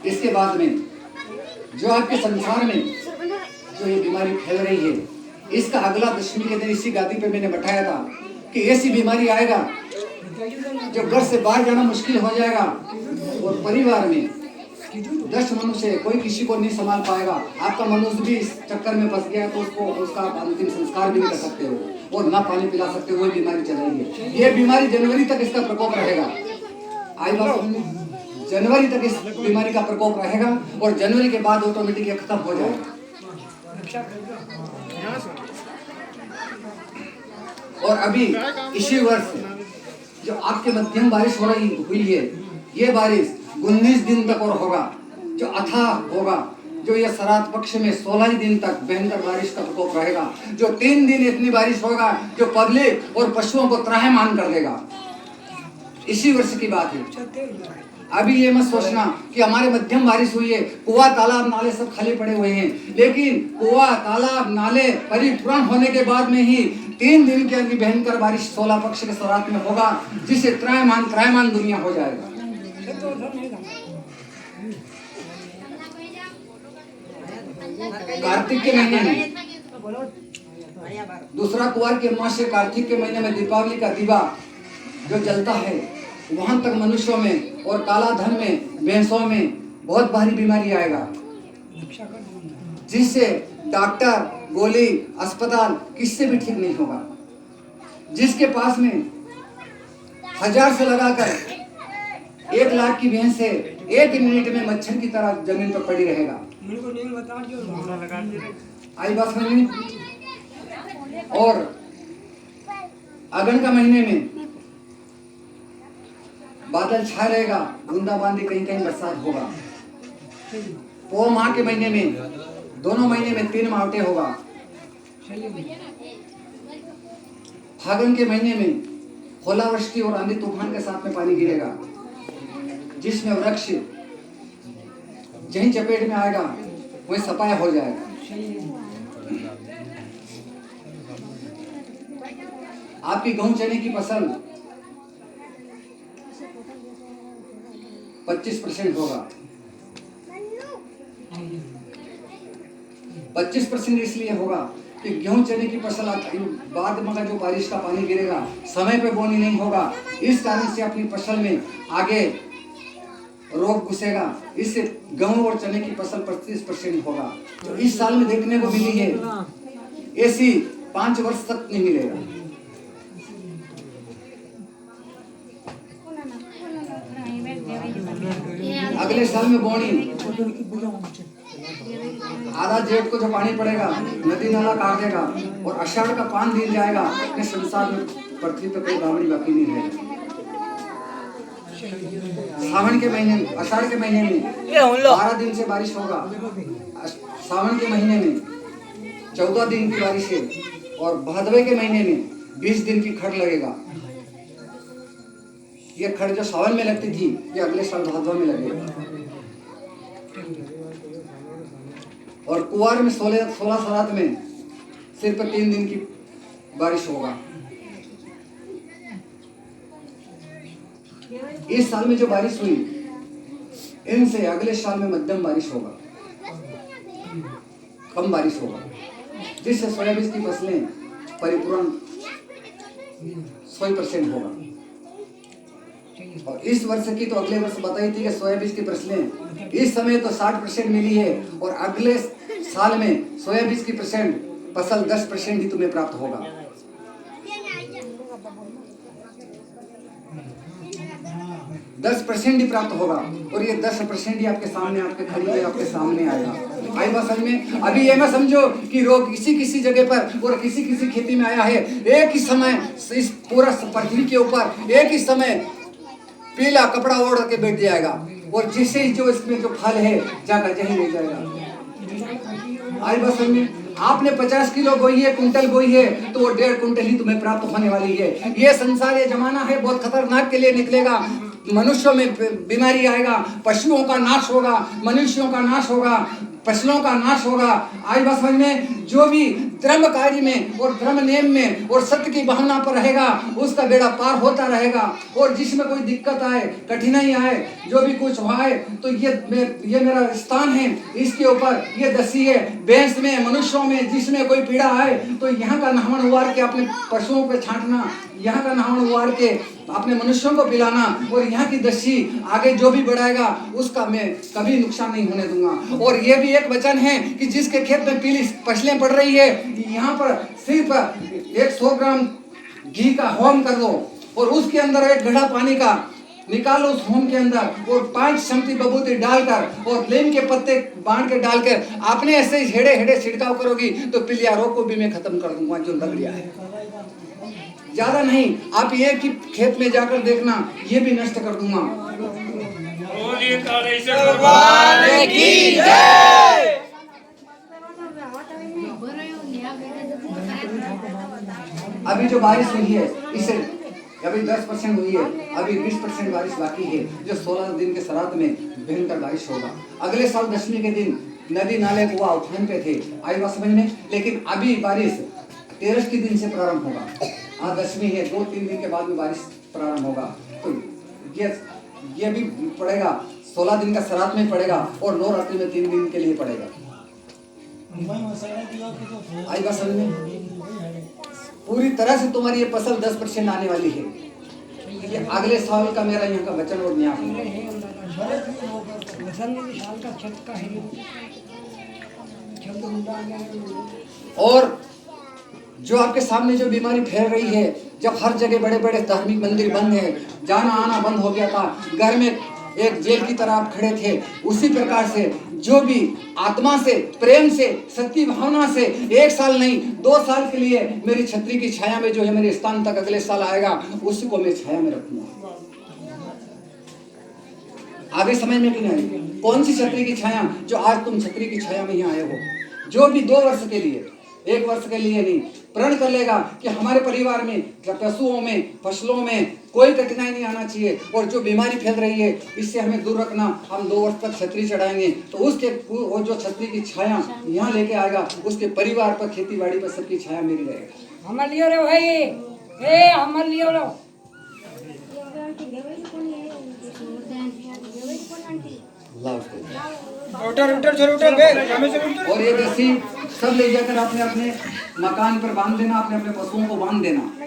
इसके बाद में जो आपके संसार में जो ये बीमारी फैल रही है, इसका अगला दशमी के दिन इसी गादी पे मैंने बैठाया था कि ऐसी बीमारी आएगा जो घर से बाहर जाना मुश्किल हो जाएगा और परिवार में 10 मनुष्य कोई किसी को नहीं संभाल पाएगा। आपका मनुष्य भी इस चक्कर में फंस गया तो उसको उसका अंतिम संस्कार भी नहीं कर सकते हो और ना पानी पिला सकते हो, वही बीमारी चल रही है। ये बीमारी जनवरी तक इसका प्रकोप रहेगा। आई बात, जनवरी तक इस बीमारी का प्रकोप रहेगा और जनवरी के बाद ऑटोमेटिक ये खत्म हो जाएगा। और अभी इसी वर्ष जो आपके मध्यम बारिश हो रही हुई है, ये बारिश 19 दिन तक और होगा, जो अथाह होगा, जो ये श्राद्ध पक्ष में 16 दिन तक भयंकर बारिश का प्रकोप रहेगा, जो 3 दिन इतनी बारिश होगा जो पब्लिक और पशुओं को त्राहिमाम कर देगा। इसी वर्ष की बात है। अभी ये मत सोचना कि हमारे मध्यम बारिश हुई है, कुआं तालाब नाले सब खाली पड़े हुए हैं, लेकिन कुआं तालाब नाले परिपूर्ण होने के बाद में ही 3 दिन के अंदर भयंकर बारिश 16 पक्ष के श्राद्ध में होगा, जिससे त्रायमान दुनिया हो जाएगा। कार्तिक के महीने में दूसरा कुआर के मास से कार्तिक के महीने में दीपावली का दिवा जो जलता है, वहां तक मनुष्यों में और काला धन में, भैंसों में बहुत भारी बीमारी आएगा, जिससे डॉक्टर, गोली, अस्पताल किससे भी ठीक नहीं होगा। जिसके पास में 1000 से लगाकर 1 लाख की भैंस है, 1 मिनट में मच्छर की तरह जमीन पर पड़ी रहेगा। आई बात समझ में? और अगन का महीने में बादल छाया रहेगा, बूंदाबांदी, कहीं कहीं बरसात होगा। पो माह के महीने में, दोनों महीने में 3 मावटे होगा। फागुन के महीने में ओलावृष्टि और आंधी तूफान के साथ में पानी गिरेगा, जिसमें वृक्ष जहीं चपेट में आएगा वहीं सफाया हो जाएगा। आपकी गेहूं चने की फसल 25% होगा। 25% इसलिए होगा कि गेहूं चने की फसल बाद में जो बारिश का पानी गिरेगा, समय पे बोनी नहीं होगा, इस कारण से अपनी फसल में आगे रोग घुसेगा, इससे गेहूं और चने की फसल 25% होगा। तो इस साल में देखने को मिली है, ऐसी 5 वर्ष तक नहीं मिलेगा। अगले साल में बोनी, आधा जेठ को जो पानी पड़ेगा नदी नाला काट देगा और आषाढ़ का 5 दिन जाएगा, अपने संसार में पृथ्वी पर कोई बावड़ी बाकी नहीं रहेगा। सावन के महीने में, आषाढ़ के महीने में 12 दिन से बारिश होगा। सावन के महीने में 14 दिन की बारिश है और भादवे के महीने में 20 दिन की खड़ लगेगा। ये खड़ जो सावन में लगती थी, ये अगले साल भादवा में लगेगा। और कुआर में 16 श्राद्ध में सिर्फ 3 दिन की बारिश होगा। इस साल में जो बारिश हुई, इनसे अगले साल में मध्यम बारिश होगा, कम बारिश होगा, जिससे सोयाबीन की फसलें परिपूर्ण 100% होगा। और इस वर्ष की तो अगले वर्ष बताई थी कि सोयाबीन की फसलें इस समय तो 60% मिली है और अगले साल में सोयाबीन की फसल 10% ही तुम्हें प्राप्त होगा। 10% ही प्राप्त होगा और ये 10% ही आपके सामने, आपके खड़ी है, आपके सामने आएगा। आई बात समझ में? अभी ये मत समझो कि रोग किसी जगह पर और किसी खेती में आया है। एक ही समय इस पूरा पृथ्वी के ऊपर एक ही समय पीला कपड़ा ओढ़ के बैठ जाएगा और जिससे जो इसमें जो फल है जाकर जहीं ले जाएगा। आई बात समझ में? आपने 50 किलो बोई है, कुंटल बोई है, तो वो 1.5 कुंटल ही तुम्हें प्राप्त होने वाली है। ये संसार, ये जमाना है बहुत खतरनाक के लिए निकलेगा। मनुष्यों में बीमारी आएगा, पशुओं का नाश होगा, मनुष्यों का नाश होगा, फसलों का नाश होगा। आज बस समझ में जो भी धर्म कार्य में और धर्म नेम में और सत्य की भावना पर रहेगा उसका बेड़ा पार होता रहेगा। और जिसमें कोई दिक्कत आए, कठिनाई आए, जो भी कुछ आए, तो ये मेरा स्थान है, इसके ऊपर ये दसी है, भैंस में, मनुष्यों में जिसमें कोई पीड़ा आए तो यहाँ का नहावन उबार के अपने पशुओं पे छांटना, यहाँ का नहावन उबार के अपने मनुष्यों को पिलाना, और यहाँ की दसी आगे जो भी बढ़ाएगा उसका मैं कभी नुकसान नहीं होने दूंगा। और ये भी एक वचन है कि जिसके खेत में पीली फसलें पड़ रही है, यहाँ पर सिर्फ 100 ग्राम घी का होम कर दो और उसके अंदर एक घड़ा पानी का निकालो उस होम के अंदर और 5 चमची बबूती डालकर और नीम के पत्ते बांध के डालकर आपने ऐसे ही हेड़े हेड़े छिड़काव करोगी तो पीलिया रोग को भी मैं खत्म कर दूंगा जो लग गया है। ज्यादा नहीं, आप एक ही खेत में जाकर देखना, ये भी नष्ट कर दूंगा। अभी जो बारिश हुई है इससे अभी 10% हुई है, अभी 20% बारिश बाकी है, जो 16 दिन के श्राद्ध में भयंकर बारिश होगा। अगले साल दशमी के दिन नदी नाले कुआ उफान पे थे, आई बात समझ में, लेकिन अभी बारिश 13 के दिन से प्रारंभ होगा। आज दशमी है, 2-3 दिन के बाद में बारिश प्रारंभ होगा। तो ये भी पड़ेगा, 16 दिन का श्राद्ध में पड़ेगा और नवरात्रि में 3 दिन के लिए पड़ेगा। आई बात समझ में, पूरी तरह से तुम्हारी ये फसल 10% आने वाली है। ये अगले साल का मेरा यहाँ का वचन और न्याय है। और जो आपके सामने जो बीमारी फैल रही है, जब हर जगह बड़े बड़े धार्मिक मंदिर बंद है, जाना आना बंद हो गया था, घर में एक जेल की तरह आप खड़े थे, उसी प्रकार से जो भी आत्मा से, प्रेम से, सच्ची भावना से 1 साल नहीं 2 साल के लिए मेरी छतरी की छाया में जो है मेरे स्थान तक अगले साल आएगा, उसी को मैं छाया में रखूंगा। आगे समझ में नहीं आई कौन सी छतरी की छाया? जो आज तुम छतरी की छाया में यहाँ आए हो, जो भी 2 वर्ष के लिए, 1 वर्ष के लिए नहीं, प्रण कर लेगा कि हमारे परिवार में, पशुओं में, फसलों में कोई कठिनाई नहीं आना चाहिए, और जो बीमारी फैल रही है इससे हमें दूर रखना। हम 2 वर्ष तक छतरी चढ़ाएंगे तो उसके वो जो छतरी की छाया यहाँ लेके आएगा, उसके परिवार पर, खेती बाड़ी पर सबकी छाया मेरी रहेगा। हमारे लिए रे भाई, ए हमारे लिए रो और ये जैसी सब ले जाकर अपने अपने मकान पर बांध देना, अपने अपने पशुओं को बांध देना।